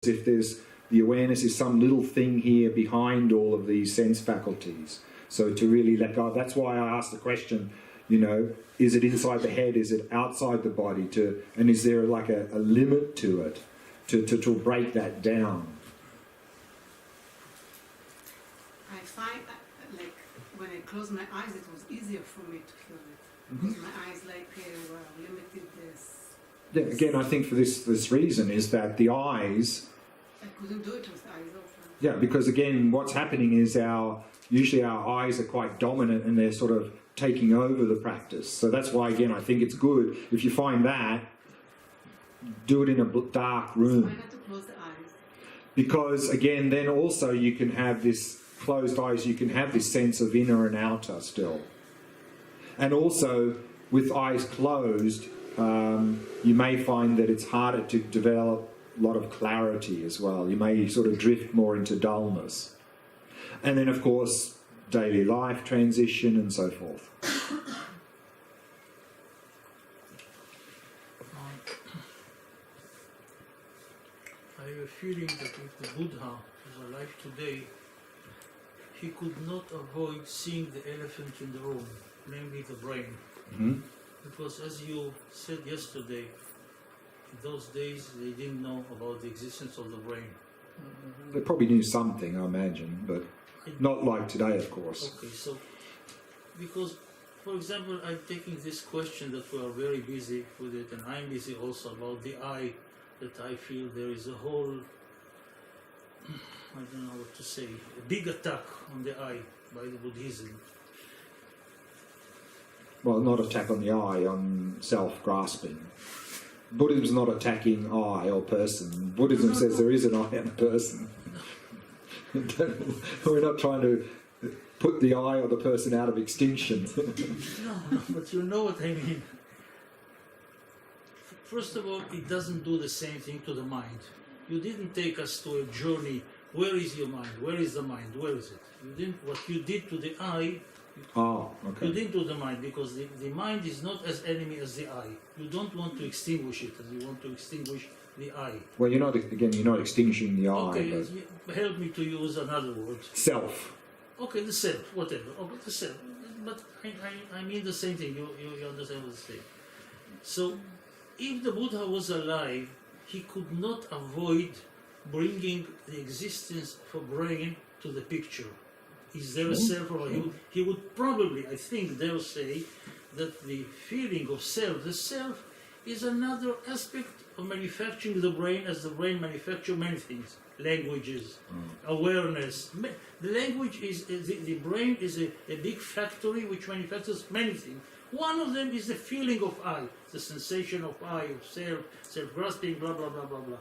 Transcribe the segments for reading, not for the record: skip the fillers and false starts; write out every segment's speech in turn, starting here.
if there's the awareness is some little thing here behind all of these sense faculties. So to really let go. That's why I asked the question, you know, is it inside the head? Is it outside the body? And is there like a limit to it to break that down? I find like when I close my eyes, it was easier for me to feel it. Because my eyes like were limited this. Yeah, again, I think for this reason is that the eyes. I couldn't do it with eyes open. Yeah, because again, what's happening is usually our eyes are quite dominant and they're sort of taking over the practice. So that's why, again, I think it's good if you find that, do it in a dark room. Why not to close the eyes? Because again, then also you can have this closed eyes. You can have this sense of inner and outer still, and also with eyes closed, you may find that it's harder to develop a lot of clarity as well. You may sort of drift more into dullness. And then, of course, daily life transition and so forth. I have a feeling that if the Buddha was alive today, he could not avoid seeing the elephant in the room, namely the brain. Mm-hmm. Because as you said yesterday, in those days they didn't know about the existence of the brain. They probably knew something, I imagine, but not like today, of course. Okay, so, because, for example, I'm taking this question that we are very busy with it, and I'm busy also about the eye, that I feel there is a whole, I don't know what to say, a big attack on the eye by the Buddhism. Well, not attack on the eye, on self-grasping. Buddhism's not attacking eye or person. Buddhism says there is an eye and a person. We're not trying to put the eye or the person out of extinction. No, but you know what I mean. First of all, it doesn't do the same thing to the mind. You didn't take us to a journey. Where is your mind? Where is the mind? Where is it? You didn't. What you did to the eye, you didn't do the mind, because the mind is not as enemy as the eye. You don't want to extinguish it, as you want to extinguish the eye. Well, you're not extinguishing the eye. Okay, help me to use another word. Self. Okay, the self, whatever. Okay, the self. But I mean the same thing. You understand what I'm saying. So, if the Buddha was alive, he could not avoid bringing the existence of a brain to the picture. Is there a self, or he would probably, I think, dare say that the feeling of self, the self, is another aspect of manufacturing the brain, as the brain manufactures many things, languages, awareness. The language is, the brain is a big factory which manufactures many things. One of them is the feeling of I, the sensation of I, of self, self-grasping, blah, blah, blah, blah, blah.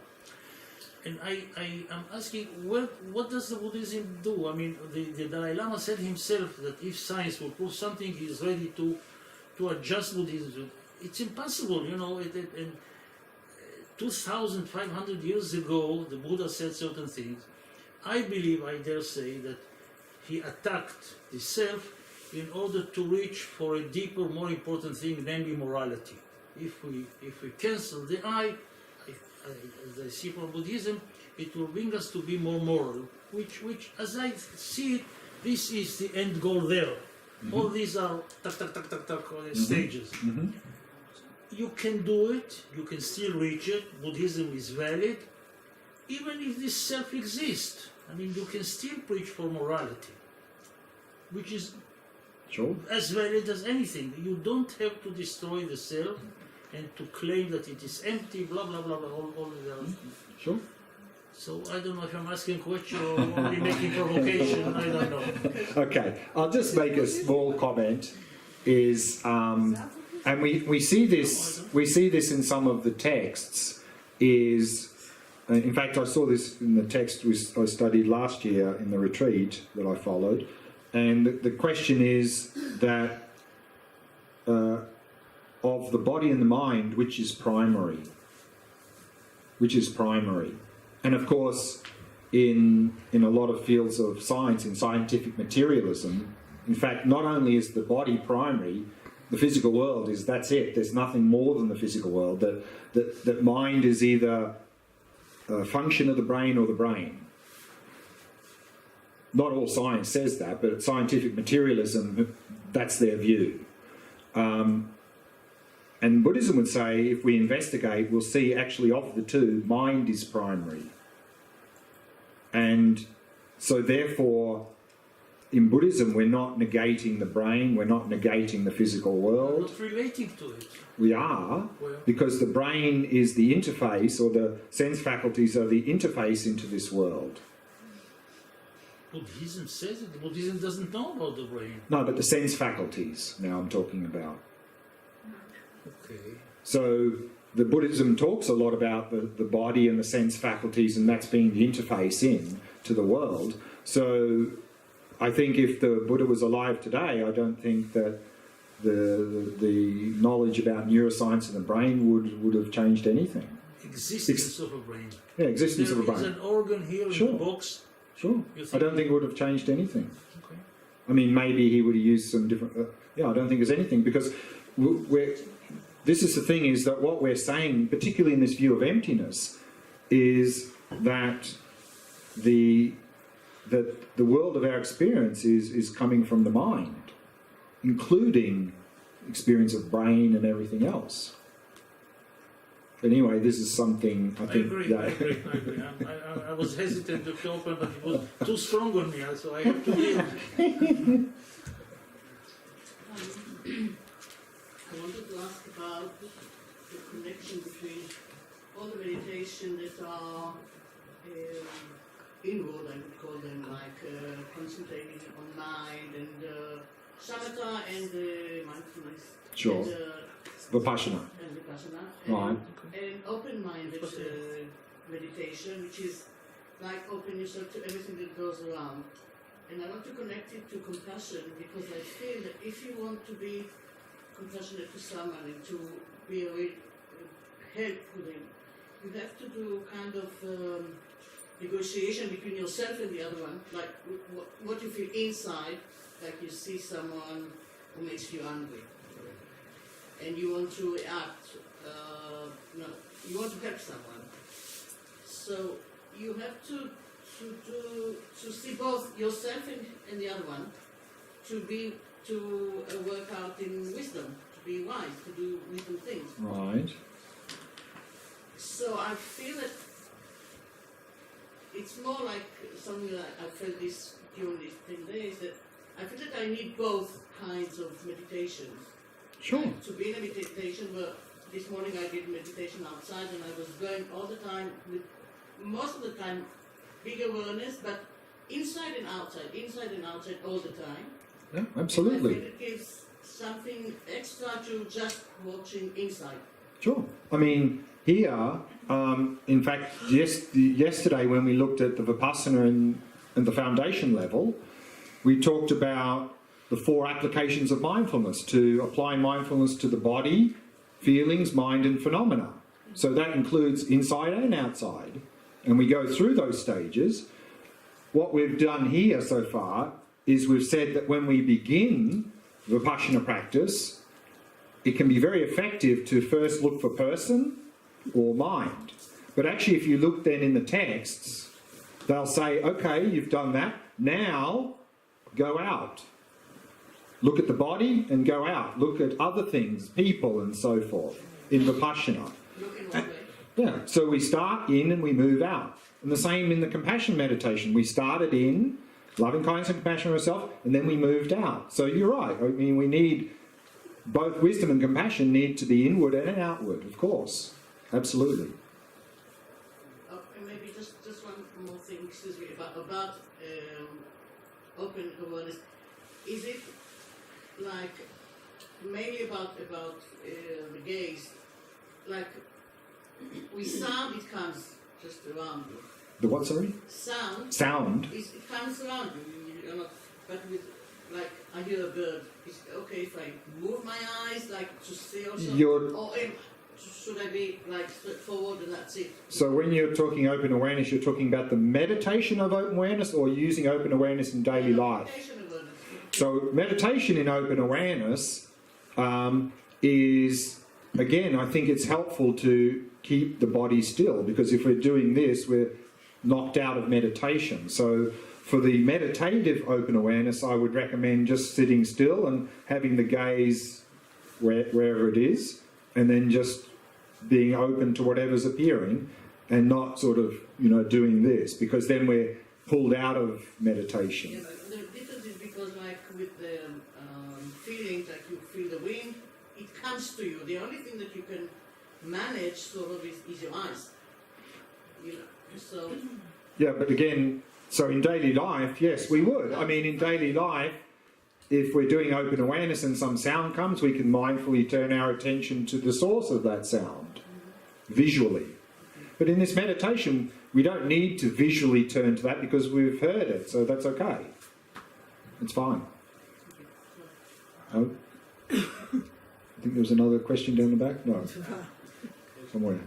And I am asking, what does the Buddhism do? I mean, the Dalai Lama said himself that if science will prove something, he is ready to adjust Buddhism. It's impossible, you know. And 2,500 years ago, the Buddha said certain things. I believe, I dare say, that he attacked the self in order to reach for a deeper, more important thing, namely morality. If we cancel the I, as I see from Buddhism, it will bring us to be more moral, which as I see it, this is the end goal there. Mm-hmm. All these are stages. Mm-hmm. You can do it, you can still reach it, Buddhism is valid, even if this self exists. I mean, you can still preach for morality, which is as valid as anything. You don't have to destroy the self and to claim that it is empty, blah, blah, blah, blah, all the other things. Sure. So I don't know if I'm asking a question or only making provocation, I don't know. Okay, I'll just make a small comment, and we see this in some of the texts, in fact I saw this in the text I studied last year in the retreat that I followed, and the question is that of the body and the mind, which is primary? And of course, in a lot of fields of science, in scientific materialism, in fact, not only is the body primary, the physical world that's it. There's nothing more than the physical world. That mind is either a function of the brain or the brain. Not all science says that, but scientific materialism, that's their view. And Buddhism would say, if we investigate, we'll see actually of the two, mind is primary. And so therefore, in Buddhism, we're not negating the brain, we're not negating the physical world. Not relating to it. We are, Well, because the brain is the interface, or the sense faculties are the interface into this world. Buddhism says it. Buddhism doesn't know about the brain. No, but the sense faculties, now I'm talking about. Okay. So the Buddhism talks a lot about the body and the sense faculties, and that's being the interface in to the world. So I think if the Buddha was alive today, I don't think that the knowledge about neuroscience and the brain would have changed anything. Existence of a brain. Yeah, existence of a There is brain. an organ here Sure. in the box. Sure. You I think- don't think it would have changed anything. Okay. I mean, maybe he would have used some different... yeah, I don't think there's anything, because this is the thing, is that what we're saying, particularly in this view of emptiness, is that the world of our experience is coming from the mind, including experience of brain and everything else. But anyway, this is something I I think... agree. I agree. I was hesitant to open, but it was too strong on me, so I have to yield. I wanted to ask about the connection between all the meditation that are inward, I would call them, like concentrating on mind and Shamatha and mindfulness. Sure. And, Vipassana. and Vipassana. Right. And open-minded meditation, which is like open yourself to everything that goes around. And I want to connect it to compassion, because I feel that if you want to be compassionate to someone and to be a real help with them, you have to do kind of negotiation between yourself and the other one, like what you feel inside, like you see someone who makes you angry, and you want to react, you want to help someone. So you have to see both yourself and the other one, to work out in wisdom, to be wise, to do wisdom things. Right. So I feel that it's more like something like I felt this during these 10 days, that I feel that I need both kinds of meditations. Sure. Like to be in a meditation, where this morning I did meditation outside, and I was going all the time with, most of the time, big awareness, but inside and outside all the time. Yeah, I absolutely. feel it gives something extra to just watching inside. Sure. I mean, here, in fact, yesterday when we looked at the Vipassana and the foundation level, we talked about the 4 applications of mindfulness, to apply mindfulness to the body, feelings, mind and phenomena. So that includes inside and outside. And we go through those stages. What we've done here so far is we've said that when we begin Vipassana practice, it can be very effective to first look for person or mind. But actually, if you look then in the texts, they'll say, okay, you've done that, now go out. Look at the body and go out. Look at other things, people and so forth, in Vipassana. Look in one way. Yeah, so we start in and we move out. And the same in the compassion meditation. We started in, loving kindness and compassion for ourselves, and then we moved out. So you're right. I mean, we need, both wisdom and compassion need to be inward and outward, of course. Absolutely. And maybe just one more thing, excuse me, about open awareness. Is it like mainly about the gaze? Like with sound, it comes just around you. The what, sorry? Sound. Sound. It comes around you. You're not, but with, like, I hear a bird. It's okay if I move my eyes, like, to see or something? Or should I be, like, straightforward and that's it? So when you're talking open awareness, you're talking about the meditation of open awareness, or using open awareness in daily life? Meditation awareness. So meditation in open awareness is, again, I think it's helpful to keep the body still, because if we're doing this, we're knocked out of meditation. So for the meditative open awareness, I would recommend just sitting still and having the gaze wherever it is, and then just being open to whatever's appearing, and not sort of, doing this, because then we're pulled out of meditation. Yeah, but the difference is because, like, with the feeling, like you feel the wind, it comes to you. The only thing that you can manage, sort of, is your eyes. So. Yeah, but again, so in daily life, yes, we would. I mean, in daily life, if we're doing open awareness and some sound comes, we can mindfully turn our attention to the source of that sound, visually. But in this meditation, we don't need to visually turn to that because we've heard it, so that's okay. It's fine. Oh. I think there was another question down the back? No. Somewhere.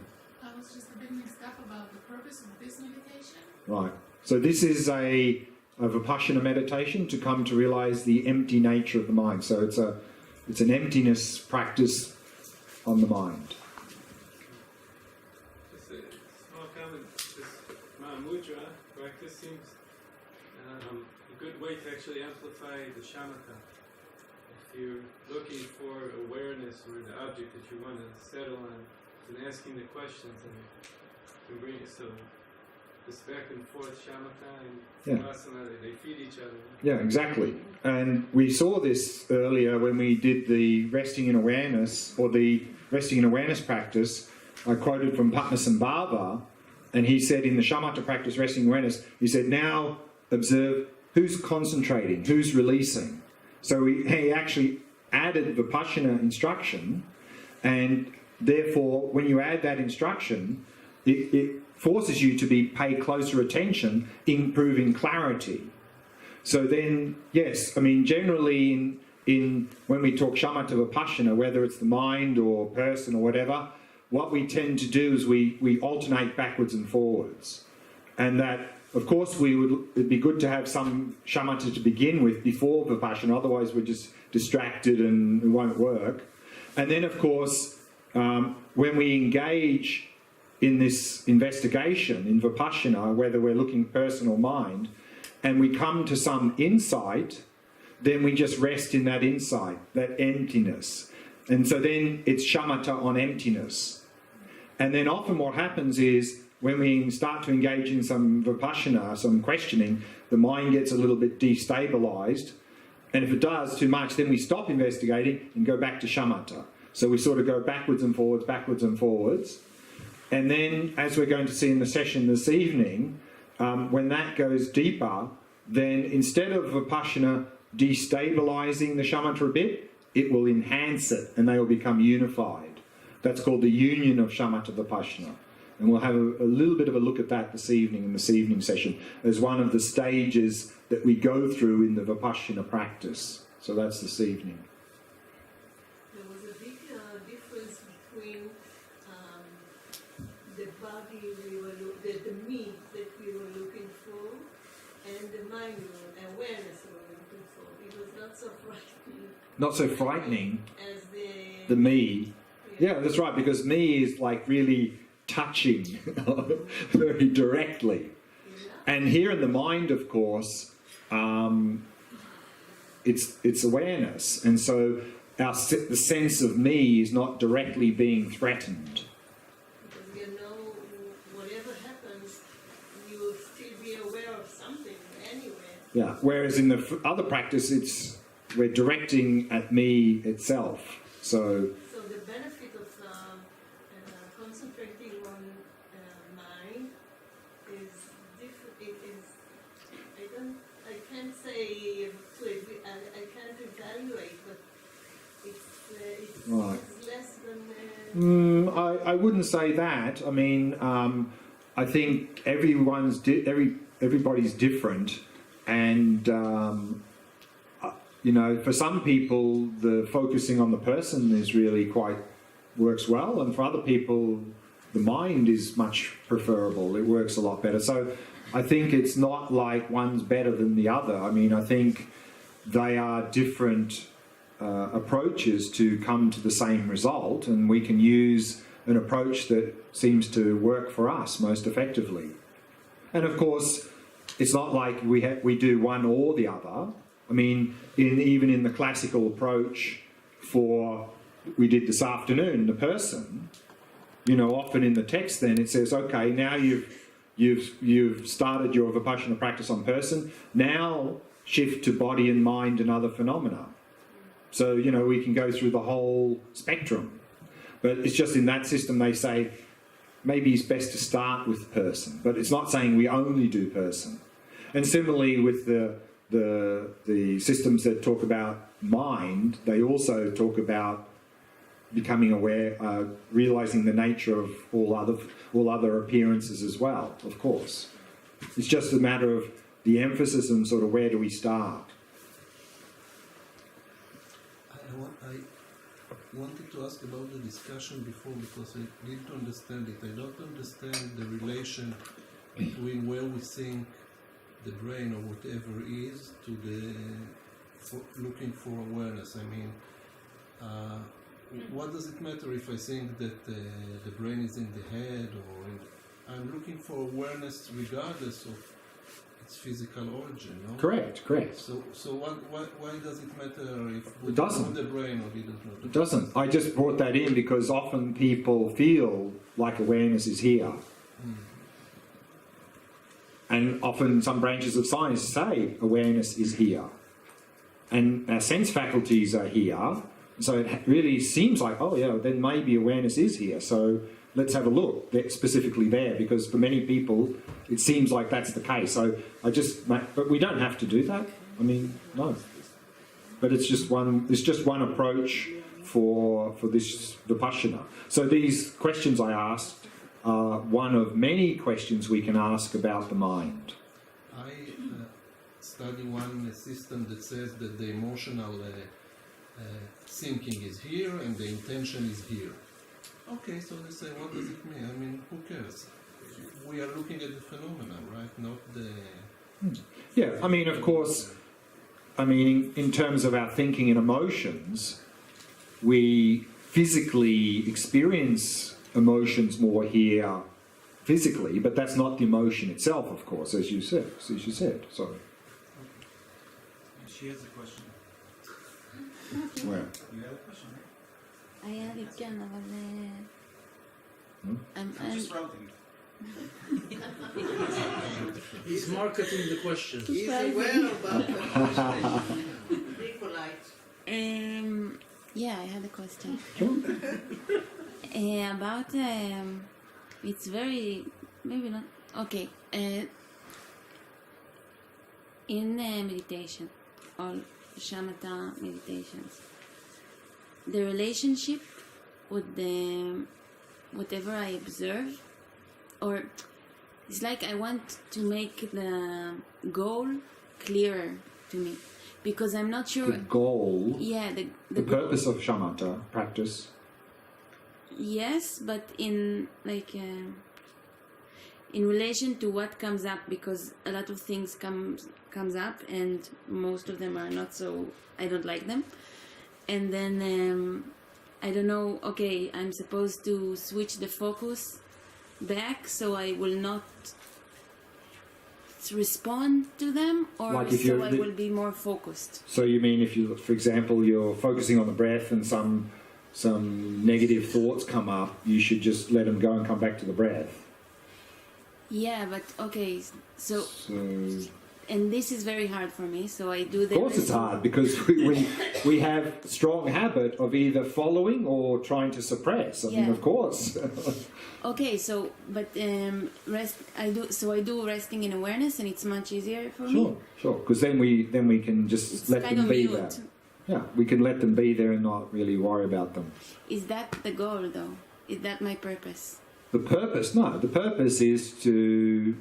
I was just a bit mixed up about the purpose of this meditation. Right. So this is a Vipassana meditation to come to realize the empty nature of the mind. So it's an emptiness practice on the mind. Just a small comment. This Mahamudra practice seems a good way to actually amplify the Shamatha. If you're looking for awareness or the object that you want to settle on, and asking the questions, and you can bring it. So this back and forth Shamatha and Vipassana, they feed each other. Yeah, exactly. And we saw this earlier when we did the resting in awareness, or the resting in awareness practice. I quoted from Padmasambhava, and he said in the Shamatha practice, resting in awareness, he said, now observe who's concentrating, who's releasing. So he actually added Vipassana instruction, and therefore when you add that instruction, it forces you to pay closer attention, improving clarity. So then, yes, I mean, generally in when we talk Shamatha Vipassana, whether it's the mind or person or whatever, what we tend to do is we alternate backwards and forwards. And that, of course, it'd be good to have some Shamatha to begin with before Vipassana, otherwise we're just distracted and it won't work. And then, of course, when we engage in this investigation, in Vipassana, whether we're looking person or mind, and we come to some insight, then we just rest in that insight, that emptiness. And so then it's Shamatha on emptiness. And then often what happens is, when we start to engage in some Vipassana, some questioning, the mind gets a little bit destabilized. And if it does too much, then we stop investigating and go back to Shamatha. So we sort of go backwards and forwards, backwards and forwards. And then, as we're going to see in the session this evening, when that goes deeper, then instead of Vipassana destabilizing the Shamatha a bit, it will enhance it and they will become unified. That's called the union of Shamatha Vipassana. And we'll have a little bit of a look at that this evening in this evening session as one of the stages that we go through in the Vipassana practice. So that's this evening. There was a big difference between the body the me that we were looking for and the mind awareness we were looking for. It was not so frightening. Not so frightening as the me. Yeah, that's right, because me is like really touching very directly. Yeah. And here in the mind, of course, it's awareness. And so the sense of me is not directly being threatened. Because whatever happens, you will still be aware of something anyway. Yeah, whereas in the other practice, we're directing at me itself. So the benefit of concentrating on mind is different. It is. I can't say I can't evaluate, but it's right. It's less than. I wouldn't say that. I mean, I think everybody's different, and for some people, the focusing on the person is really works well, and for other people, the mind is much preferable. It works a lot better. So I think it's not like one's better than the other. I mean, I think they are different approaches to come to the same result, and we can use an approach that seems to work for us most effectively. And of course, it's not like we do one or the other. I mean, even in the classical approach we did this afternoon, the person, you know, often in the text then it says, okay, now you've started your Vipassana practice on person, now shift to body and mind and other phenomena. So, you know, we can go through the whole spectrum. But it's just in that system they say, maybe it's best to start with person, but it's not saying we only do person. And similarly with the systems that talk about mind, they also talk about becoming aware, realizing the nature of all other appearances as well, of course. It's just a matter of the emphasis and sort of where do we start. I wanted to ask about the discussion before because I didn't understand it. I don't understand the relation between where we think the brain or whatever is to looking for awareness. I mean, what does it matter if I think that the brain is in the head or I'm looking for awareness regardless of its physical origin, no? Correct. So why does it matter if we It doesn't. know the brain or didn't know the brain? It doesn't. I just brought that in because often people feel like awareness is here. And often some branches of science say awareness is here. And our sense faculties are here. So it really seems like, oh yeah, then maybe awareness is here. So let's have a look specifically there, because for many people it seems like that's the case. So but we don't have to do that. I mean, no. But it's just one approach for this Vipassana. So these questions I asked are one of many questions we can ask about the mind. I study one system that says that the emotional thinking is here and the intention is here. Okay, so they say, what does it mean? I mean, who cares? We are looking at the phenomena, right? Not the... Yeah, I mean, of course, in terms of our thinking and emotions, we physically experience emotions more here physically, but that's not the emotion itself, of course, as you said. Sorry. She has a question. Where? You have a question, right? היה לי כן, אבל... I'm just routing. He's marketing the question. He's aware about the be polite. Yeah, I had a question. Sure. About it's very maybe not okay. In meditation or shamatha meditations, the relationship with the whatever I observe, or it's like I want to make the goal clearer to me, because I'm not sure. The goal. Yeah, the purpose of shamatha practice. Yes, but in in relation to what comes up, because a lot of things comes up, and most of them are not so. I don't like them, and then I don't know. Okay, I'm supposed to switch the focus back, so I will not respond to them, or Like so I will be more focused. So you mean if you, for example, you're focusing on the breath and some negative thoughts come up, you should just let them go and come back to the breath. Yeah, but okay, so and this is very hard for me, so I do the... Of course it's hard, because we have strong habit of either following or trying to suppress. I mean, of course. Okay, so, but I do resting in awareness, and it's much easier for me. Sure, because then we can just let them be there. Yeah, we can let them be there and not really worry about them. Is that the goal, though? Is that my purpose? The purpose? No, the purpose is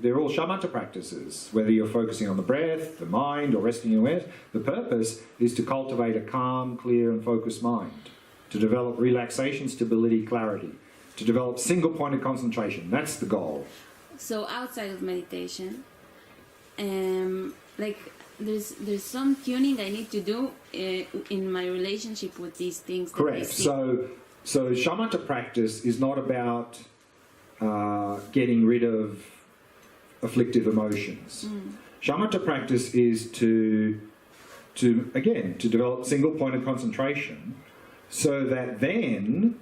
they're all shamatha practices, whether you're focusing on the breath, the mind, or resting in awareness. The purpose is to cultivate a calm, clear, and focused mind, to develop relaxation, stability, clarity, to develop single point of concentration. That's the goal. So outside of meditation, there's some tuning I need to do in my relationship with these things. Correct. So So shamatha practice is not about getting rid of afflictive emotions. Shamatha practice is to develop single point of concentration, so that then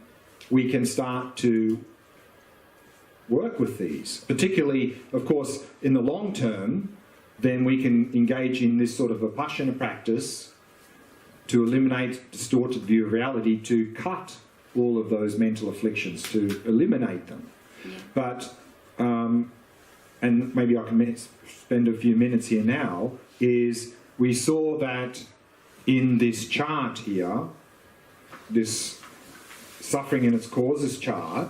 we can start to work with these. Particularly, of course, in the long term, then we can engage in this sort of vipassana practice to eliminate distorted view of reality, to cut all of those mental afflictions, to eliminate them. Yeah. But, and maybe I can spend a few minutes here now, is we saw that in this chart here, this suffering and its causes chart,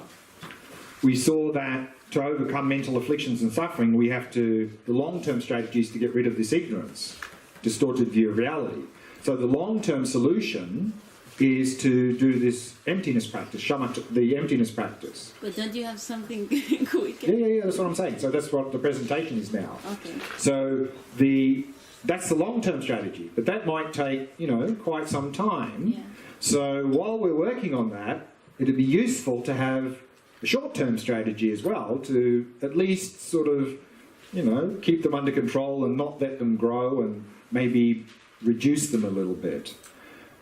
we saw that to overcome mental afflictions and suffering, we have to, the long-term strategy is to get rid of this ignorance, distorted view of reality. So the long-term solution is to do this emptiness practice, shamatha, the emptiness practice. But don't you have something quick? Yeah, that's what I'm saying. So that's what the presentation is now. Okay. So that's the long-term strategy, but that might take, quite some time. Yeah. So while we're working on that, it'd be useful to have a short-term strategy as well, to at least sort of, keep them under control and not let them grow and maybe reduce them a little bit.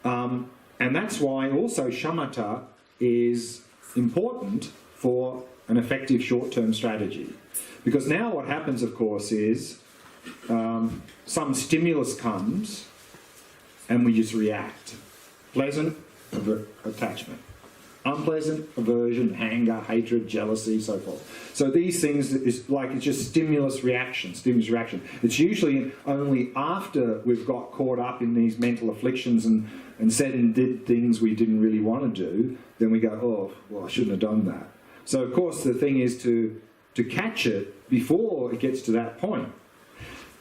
And that's why also shamatha is important for an effective short-term strategy. Because now what happens, of course, is some stimulus comes and we just react. Pleasant, attachment. Unpleasant, aversion, anger, hatred, jealousy, so forth. So these things it's just stimulus reaction. It's usually only after we've got caught up in these mental afflictions and said and did things we didn't really want to do, then we go, oh, well, I shouldn't have done that. So of course the thing is to catch it before it gets to that point.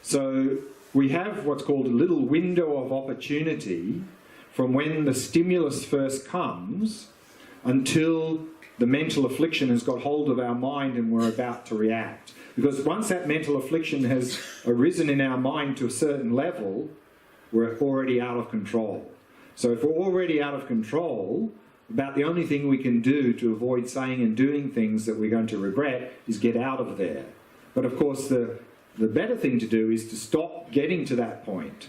So we have what's called a little window of opportunity from when the stimulus first comes until the mental affliction has got hold of our mind and we're about to react. Because once that mental affliction has arisen in our mind to a certain level, we're already out of control. So if we're already out of control, about the only thing we can do to avoid saying and doing things that we're going to regret is get out of there. But of course the better thing to do is to stop getting to that point.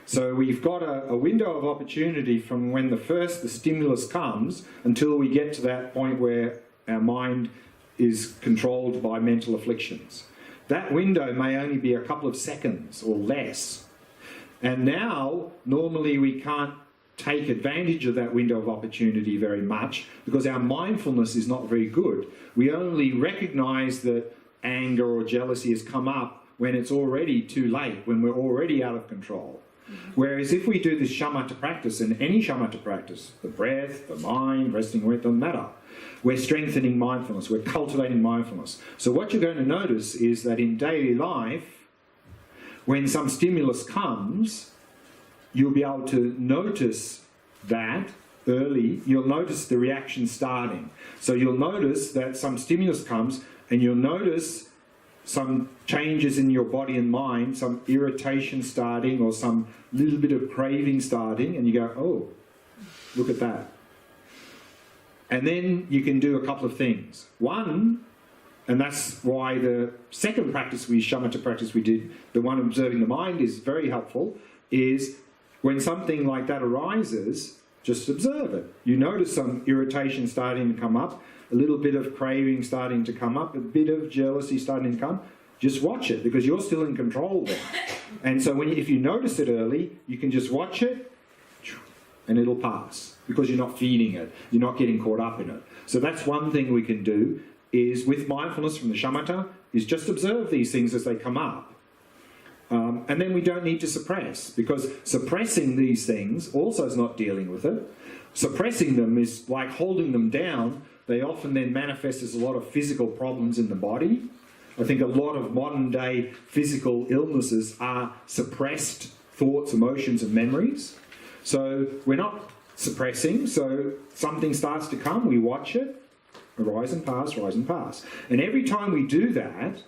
So we've got a window of opportunity from when the stimulus comes until we get to that point where our mind is controlled by mental afflictions. That window may only be a couple of seconds or less. And now, normally we can't take advantage of that window of opportunity very much because our mindfulness is not very good. We only recognize that anger or jealousy has come up when it's already too late, when we're already out of control. Whereas if we do this shamatha practice, and any shamatha practice, the breath, the mind, resting with, doesn't matter, we're strengthening mindfulness, we're cultivating mindfulness. So what you're going to notice is that in daily life, when some stimulus comes, you'll be able to notice that early, you'll notice the reaction starting. So you'll notice that some stimulus comes and you'll notice some changes in your body and mind, some irritation starting or some little bit of craving starting, and you go, oh, look at that. And then you can do a couple of things. One, and that's why the second practice shamatha practice we did, the one observing the mind, is very helpful, is when something like that arises, just observe it. You notice some irritation starting to come up, a little bit of craving starting to come up, a bit of jealousy starting to come. Just watch it, because you're still in control then. And so if you notice it early, you can just watch it and it'll pass, because you're not feeding it, you're not getting caught up in it. So that's one thing we can do, is with mindfulness from the shamatha, is just observe these things as they come up. And then we don't need to suppress, because suppressing these things also is not dealing with it. Suppressing them is like holding them down. They often then manifest as a lot of physical problems in the body. I think a lot of modern day physical illnesses are suppressed thoughts, emotions and memories. So we're not suppressing, so something starts to come, we watch it, rise and pass, rise and pass. And every time we do that,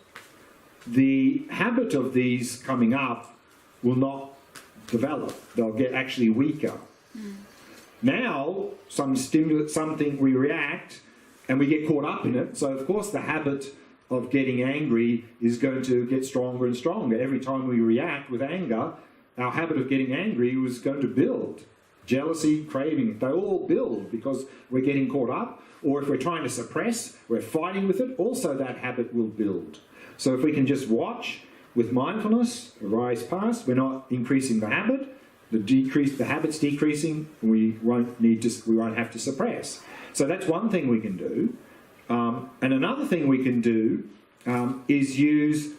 the habit of these coming up will not develop. They'll get actually weaker. Now, some stimulus, something, we react and we get caught up in it. So, of course, the habit of getting angry is going to get stronger and stronger. Every time we react with anger, our habit of getting angry was going to build. Jealousy, craving, they all build because we're getting caught up. Or if we're trying to suppress, we're fighting with it, also that habit will build. So if we can just watch with mindfulness, arise past, we're not increasing the habit, the habit's decreasing, we won't have to suppress. So that's one thing we can do. And another thing we can do is use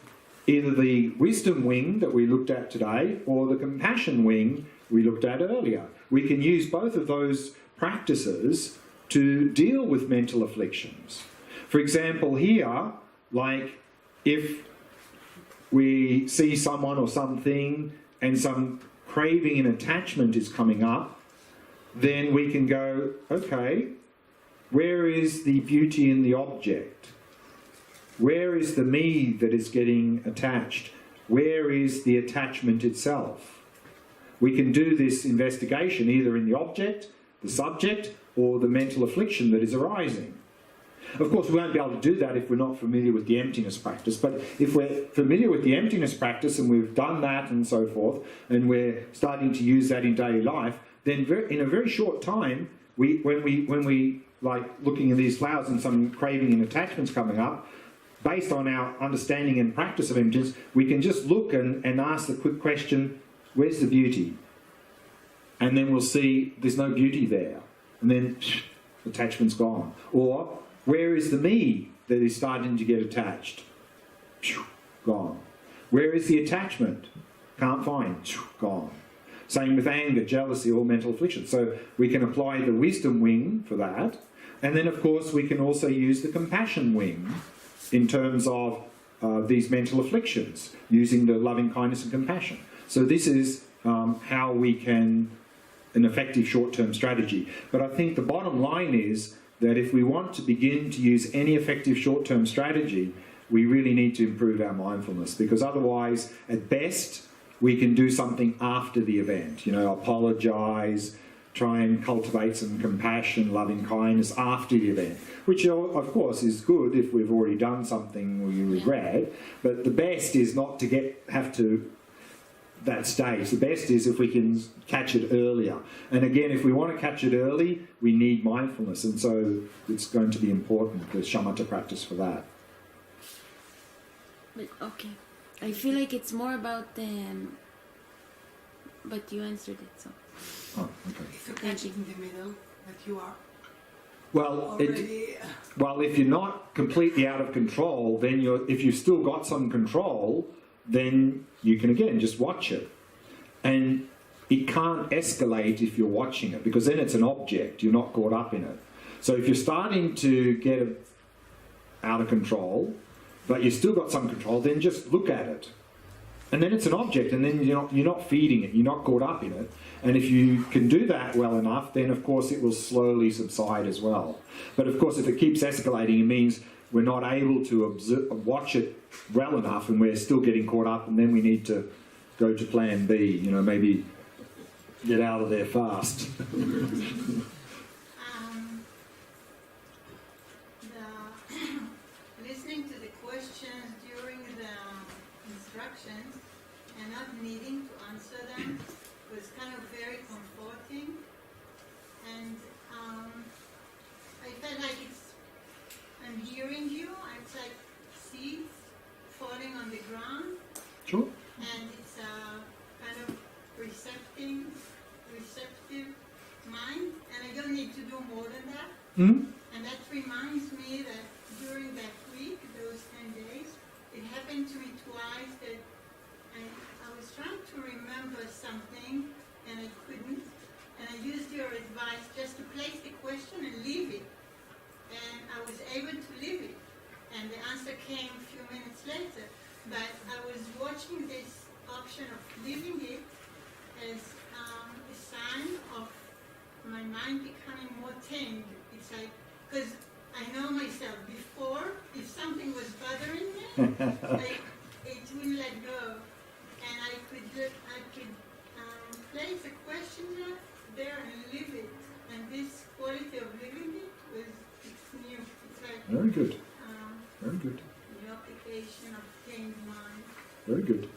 either the wisdom wing that we looked at today or the compassion wing we looked at earlier. We can use both of those practices to deal with mental afflictions. For example, here, like if we see someone or something and some craving and attachment is coming up, then we can go, okay, where is the beauty in the object? Where is the me that is getting attached? Where is the attachment itself? We can do this investigation either in the object, the subject, or the mental affliction that is arising. Of course, we won't be able to do that if we're not familiar with the emptiness practice, but if we're familiar with the emptiness practice and we've done that and so forth, and we're starting to use that in daily life, then in a very short time, when we like looking at these flowers and some craving and attachments coming up, based on our understanding and practice of emptiness, we can just look and ask the quick question, where's the beauty? And then we'll see there's no beauty there. And then attachment's gone. Or where is the me that is starting to get attached? Gone. Where is the attachment? Can't find. Gone. Same with anger, jealousy, or mental affliction. So we can apply the wisdom wing for that. And then, of course, we can also use the compassion wing in terms of these mental afflictions, using the loving kindness and compassion. So this is how we can, an effective short-term strategy. But I think the bottom line is that if we want to begin to use any effective short-term strategy, we really need to improve our mindfulness, because otherwise, at best, we can do something after the event. You know, apologise, try and cultivate some compassion, loving kindness after the event, which of course is good if we've already done something we regret, but the best is not to have to that stage. The best is if we can catch it earlier. And again, if we want to catch it early, we need mindfulness, and so it's going to be important, the shamatha practice for that. But okay, I feel like it's more about but you answered it, so. Oh, okay. If you catch it in the middle, that you are Well, already... if you're not completely out of control, then if you've still got some control, then you can again just watch it. And it can't escalate if you're watching it, because then it's an object, you're not caught up in it. So if you're starting to get out of control, but you've still got some control, then just look at it. And then it's an object, and then you're not feeding it, you're not caught up in it. And if you can do that well enough, then of course it will slowly subside as well. But of course, if it keeps escalating, it means we're not able to watch it well enough, and we're still getting caught up, and then we need to go to plan B, you know, maybe get out of there fast. Listening to the questions during the instructions and not needing to answer them was kind of very comforting, and I felt like I'm hearing you. It's like seeds falling on the ground. Sure. And it's a kind of receptive mind, and I don't need to do more than that. Mm-hmm. And that reminds me that during that week, those 10 days, it happened to me twice that I was trying to remember something and I couldn't, and I used your advice just to place the question and leave it. And I was able to leave it, and the answer came a few minutes later. But I was watching this option of leaving it as a sign of my mind becoming more tamed. It's like, because I know myself before, if something was bothering me, it wouldn't let go. And I could place a question there there and live it. And this quality of living it was, it's new. It's like Very good. um, Very good. the application of trained mind. Very good.